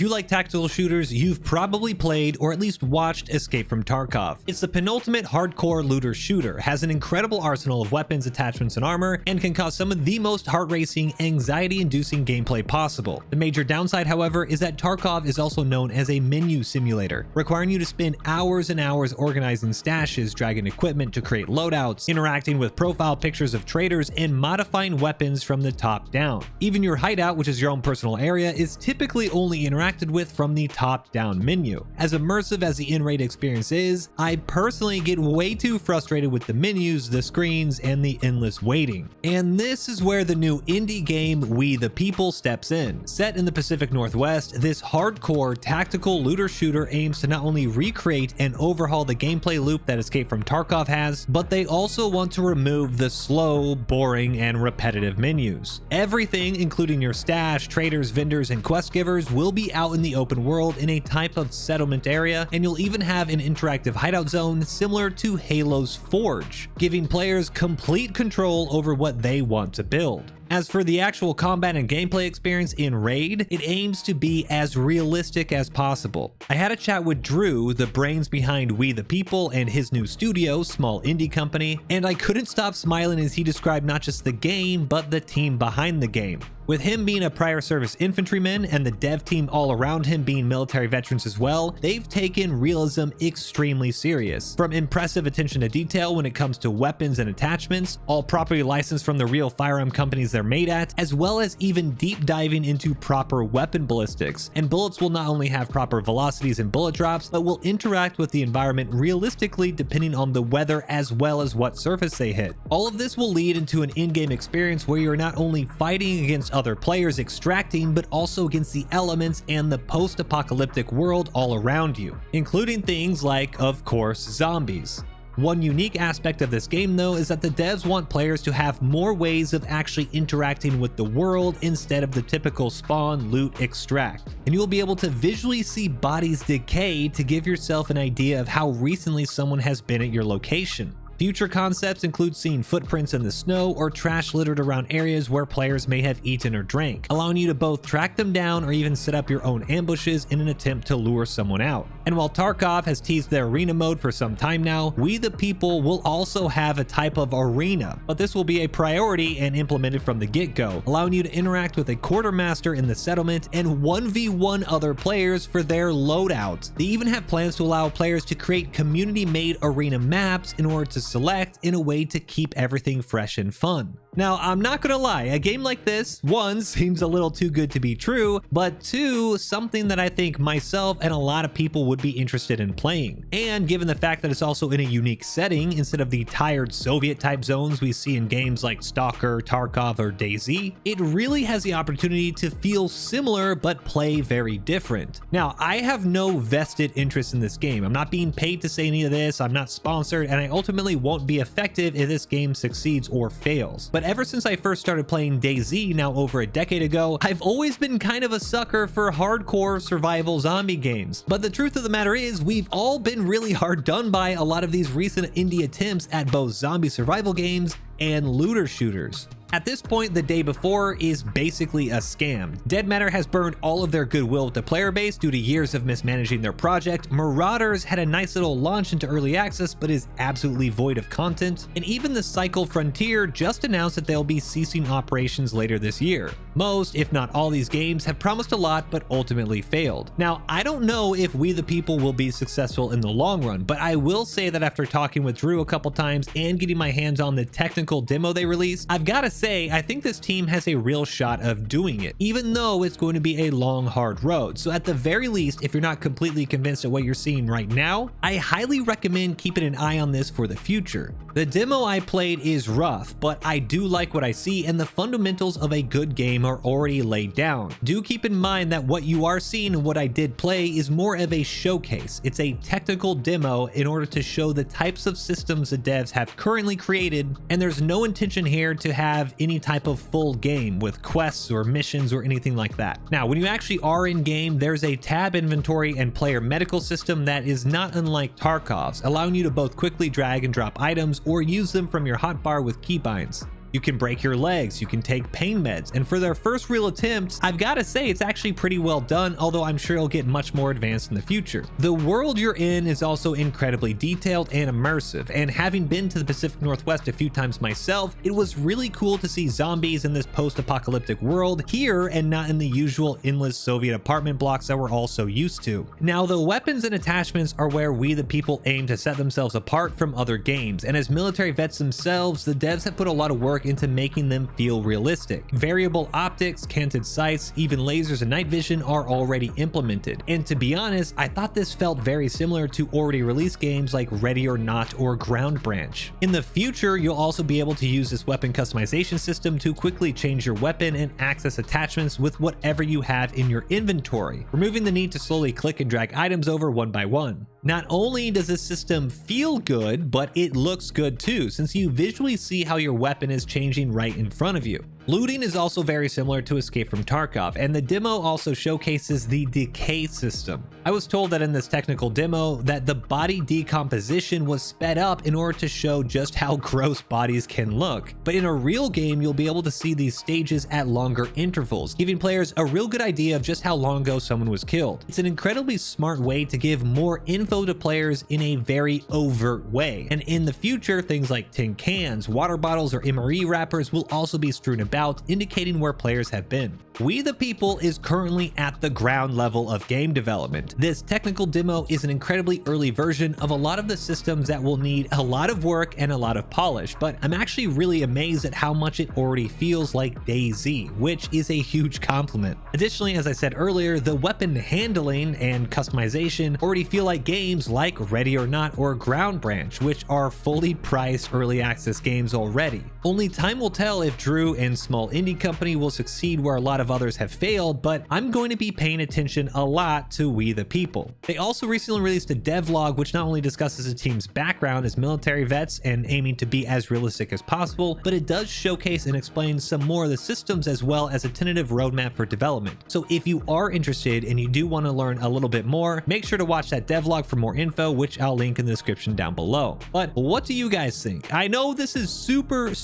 If you like tactical shooters, you've probably played or at least watched Escape from Tarkov. It's the penultimate hardcore looter shooter, has an incredible arsenal of weapons, attachments, and armor, and can cause some of the most heart-racing, anxiety-inducing gameplay possible. The major downside, however, is that Tarkov is also known as a menu simulator, requiring you to spend hours and hours organizing stashes, dragging equipment to create loadouts, interacting with profile pictures of traders, and modifying weapons from the top down. Even your hideout, which is your own personal area, is typically only interacted with from the top-down menu. As immersive as the in-raid experience is, I personally get way too frustrated with the menus, the screens, and the endless waiting. And this is where the new indie game We the People steps in. Set in the Pacific Northwest, this hardcore tactical looter shooter aims to not only recreate and overhaul the gameplay loop that Escape from Tarkov has, but they also want to remove the slow, boring, and repetitive menus. Everything, including your stash, traders, vendors, and quest givers, will be out in the open world in a type of settlement area, and you'll even have an interactive hideout zone similar to Halo's Forge, giving players complete control over what they want to build. As for the actual combat and gameplay experience in Raid, it aims to be as realistic as possible. I had a chat with Drew, the brains behind We the People and his new studio, Small Indie Company, and I couldn't stop smiling as he described not just the game, but the team behind the game. With him being a prior service infantryman and the dev team all around him being military veterans as well, they've taken realism extremely serious. From impressive attention to detail when it comes to weapons and attachments, all properly licensed from the real firearm companies they're made at, as well as even deep diving into proper weapon ballistics. And bullets will not only have proper velocities and bullet drops, but will interact with the environment realistically depending on the weather as well as what surface they hit. All of this will lead into an in-game experience where you're not only fighting against other players extracting, but also against the elements and the post-apocalyptic world all around you, including things like, of course, zombies. One unique aspect of this game though is that the devs want players to have more ways of actually interacting with the world instead of the typical spawn, loot, extract. And you will be able to visually see bodies decay to give yourself an idea of how recently someone has been at your location. Future concepts include seeing footprints in the snow or trash littered around areas where players may have eaten or drank, allowing you to both track them down or even set up your own ambushes in an attempt to lure someone out. And while Tarkov has teased their arena mode for some time now, We the People will also have a type of arena, but this will be a priority and implemented from the get-go, allowing you to interact with a quartermaster in the settlement and 1v1 other players for their loadout. They even have plans to allow players to create community-made arena maps in order to select in a way to keep everything fresh and fun. Now, I'm not gonna lie, a game like this, one, seems a little too good to be true, but two, something that I think myself and a lot of people would be interested in playing. And given the fact that it's also in a unique setting instead of the tired Soviet type zones we see in games like Stalker, Tarkov, or DayZ, it really has the opportunity to feel similar but play very different. Now, I have no vested interest in this game. I'm not being paid to say any of this, I'm not sponsored, and I ultimately won't be effective if this game succeeds or fails. But ever since I first started playing DayZ now over a decade ago, I've always been kind of a sucker for hardcore survival zombie games. But the truth of the matter is, we've all been really hard done by a lot of these recent indie attempts at both zombie survival games and looter shooters. At this point, the Day Before is basically a scam. Dead Matter has burned all of their goodwill with the player base due to years of mismanaging their project. Marauders had a nice little launch into early access, but is absolutely void of content. And even the Cycle Frontier just announced that they'll be ceasing operations later this year. Most, if not all these games, have promised a lot, but ultimately failed. Now, I don't know if We the People will be successful in the long run, but I will say that after talking with Drew a couple times and getting my hands on the technical demo they released, I've gotta say, I think this team has a real shot of doing it, even though it's going to be a long, hard road. So at the very least, if you're not completely convinced of what you're seeing right now, I highly recommend keeping an eye on this for the future. The demo I played is rough, but I do like what I see, and the fundamentals of a good game are already laid down. Do keep in mind that what you are seeing and what I did play is more of a showcase. It's a technical demo in order to show the types of systems the devs have currently created, and there's no intention here to have any type of full game with quests or missions or anything like that. Now, when you actually are in game, there's a tab inventory and player medical system that is not unlike Tarkov's, allowing you to both quickly drag and drop items or use them from your hotbar with keybinds. You can break your legs, you can take pain meds, and for their first real attempts, I've got to say it's actually pretty well done, although I'm sure it'll get much more advanced in the future. The world you're in is also incredibly detailed and immersive, and having been to the Pacific Northwest a few times myself, it was really cool to see zombies in this post-apocalyptic world here and not in the usual endless Soviet apartment blocks that we're all so used to. Now, the weapons and attachments are where we the people aim to set themselves apart from other games, and as military vets themselves, the devs have put a lot of work into making them feel realistic. Variable optics, canted sights, even lasers and night vision are already implemented, and to be honest, I thought this felt very similar to already released games like Ready or Not or Ground Branch. In the future, you'll also be able to use this weapon customization system to quickly change your weapon and access attachments with whatever you have in your inventory, removing the need to slowly click and drag items over one by one. Not only does this system feel good, but it looks good too, since you visually see how your weapon is changing right in front of you. Looting is also very similar to Escape from Tarkov, and the demo also showcases the decay system. I was told that in this technical demo that the body decomposition was sped up in order to show just how gross bodies can look. But in a real game, you'll be able to see these stages at longer intervals, giving players a real good idea of just how long ago someone was killed. It's an incredibly smart way to give more info to players in a very overt way. And in the future, things like tin cans, water bottles, or MRE wrappers will also be strewn about, indicating where players have been. We the People is currently at the ground level of game development. This technical demo is an incredibly early version of a lot of the systems that will need a lot of work and a lot of polish, but I'm actually really amazed at how much it already feels like DayZ, which is a huge compliment. Additionally, as I said earlier, the weapon handling and customization already feel like games like Ready or Not or Ground Branch, which are fully priced early access games already. Only time will tell if Drew and Small Indie Company will succeed where a lot of others have failed, but I'm going to be paying attention a lot to We the People. They also recently released a devlog which not only discusses the team's background as military vets and aiming to be as realistic as possible, but it does showcase and explain some more of the systems as well as a tentative roadmap for development. So if you are interested and you do want to learn a little bit more, make sure to watch that devlog for more info, which I'll link in the description down below. But what do you guys think? I know this is super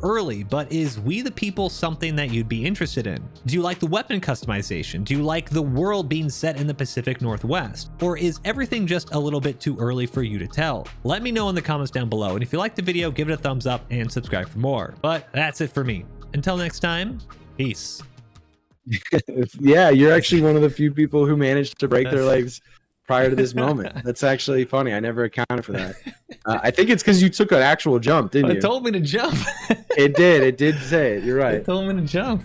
early, but is We the People something that you'd be interested in? Do you like the weapon customization? Do you like the world being set in the Pacific Northwest? Or is everything just a little bit too early for you to tell? Let me know in the comments down below, and if you liked the video, give it a thumbs up and subscribe for more. But that's it for me. Until next time, peace. Yeah, you're actually one of the few people who managed to break their legs prior to this moment. That's actually funny. I never accounted for that. I think it's because you took an actual jump, didn't you? It told me to jump. It did. It did say it. You're right. It told me to jump.